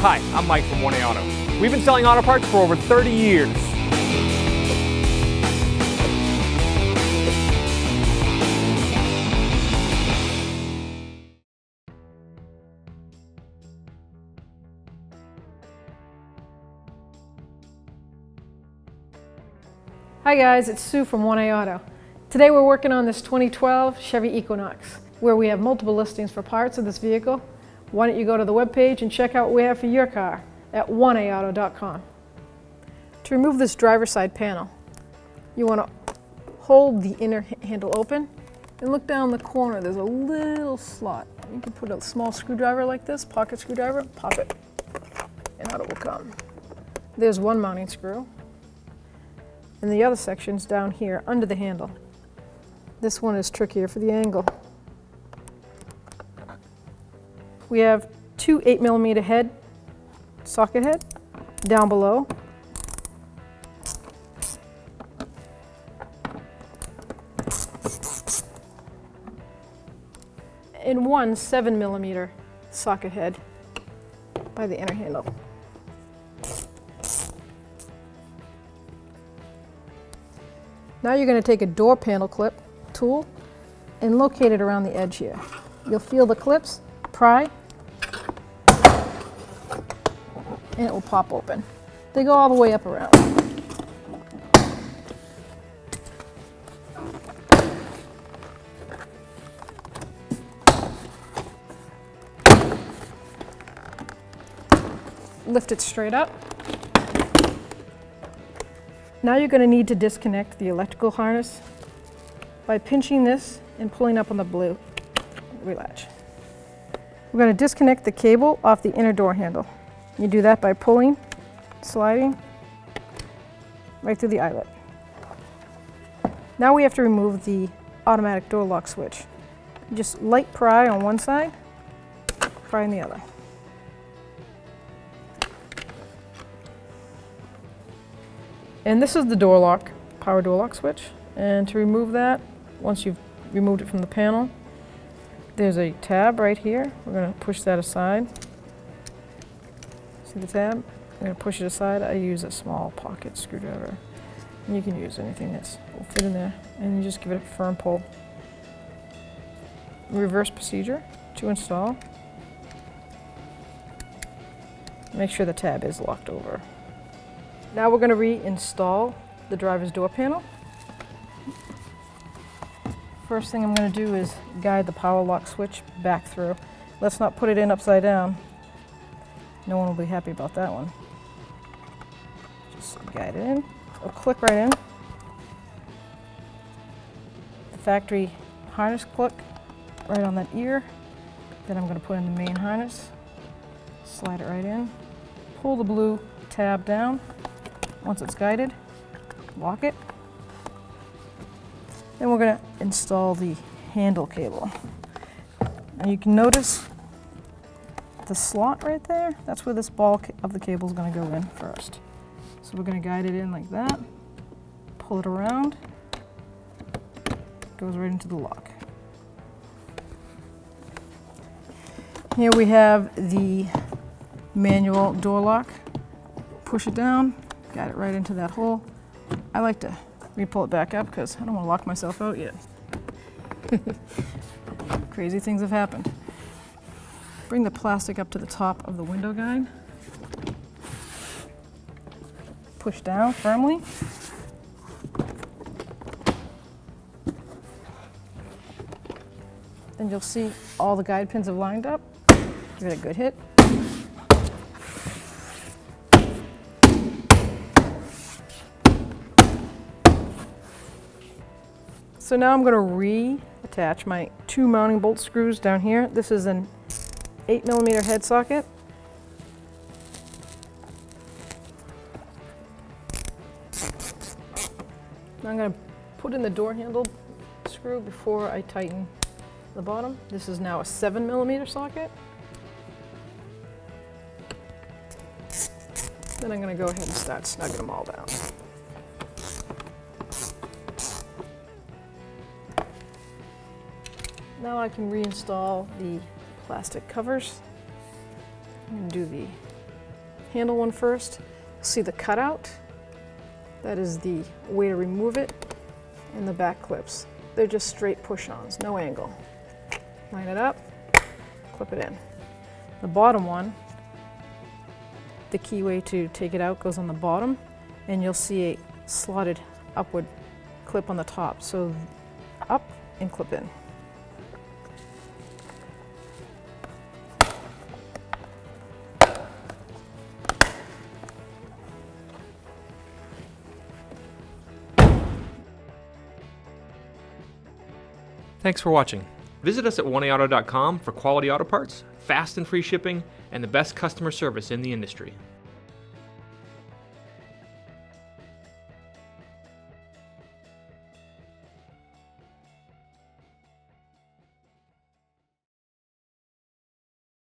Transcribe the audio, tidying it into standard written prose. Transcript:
Hi, I'm Mike from 1A Auto. We've been selling auto parts for over 30 years. Hi guys, it's Sue from 1A Auto. Today we're working on this 2012 Chevy Equinox, where we have multiple listings for parts of this vehicle. Why don't you go to the webpage and check out what we have for your car at 1aauto.com. To remove this driver's side panel, you want to hold the inner handle open and look down the corner. There's a little slot. You can put a small screwdriver like this, pocket screwdriver, pop it, and out it will come. There's one mounting screw. And the other section's down here under the handle. This one is trickier for the angle. We have two 8mm head, socket head, down below. And one 7mm socket head by the inner handle. Now you're going to take a door panel clip tool and locate it around the edge here. You'll feel the clips, pry, and it will pop open. They go all the way up around. Lift it straight up. Now you're going to need to disconnect the electrical harness by pinching this and pulling up on the blue relatch. We're going to disconnect the cable off the inner door handle. You do that by pulling, sliding right through the eyelet. Now we have to remove the automatic door lock switch. Just light pry on one side, pry on the other. And this is the door lock, power door lock switch. And to remove that, once you've removed it from the panel, there's a tab right here. We're going to push that aside. See the tab? I'm going to push it aside. I use a small pocket screwdriver. And you can use anything that will fit in there. And you just give it a firm pull. Reverse procedure to install. Make sure the tab is locked over. Now we're going to reinstall the driver's door panel. First thing I'm going to do is guide the power lock switch back through. Let's not put it in upside down. No one will be happy about that one. Just guide it in. It'll click right in. The factory harness click right on that ear. Then I'm going to put in the main harness. Slide it right in. Pull the blue tab down. Once it's guided, lock it. Then we're going to install the handle cable. And you can notice the slot right there. That's where this ball of the cable is going to go in first. So we're going to guide it in like that. Pull it around. It goes right into the lock. Here we have the manual door lock. Push it down. Got it right into that hole. I like to re-pull it back up because I don't want to lock myself out yet. Crazy things have happened. Bring the plastic up to the top of the window guide. Push down firmly. Then you'll see all the guide pins have lined up. Give it a good hit. So now I'm going to reattach my two mounting bolt screws down here. This is an 8mm head socket. Now I'm going to put in the door handle screw before I tighten the bottom. This is now a 7mm socket. Then I'm going to go ahead and start snugging them all down. Now I can reinstall the plastic covers. I'm going to do the handle one first. You'll see the cutout. That is the way to remove it, and the back clips. They're just straight push-ons, no angle. Line it up, clip it in. The bottom one, the keyway to take it out goes on the bottom, and you'll see a slotted upward clip on the top. So up and clip in. Thanks for watching. Visit us at oneauto.com for quality auto parts, fast and free shipping, and the best customer service in the industry.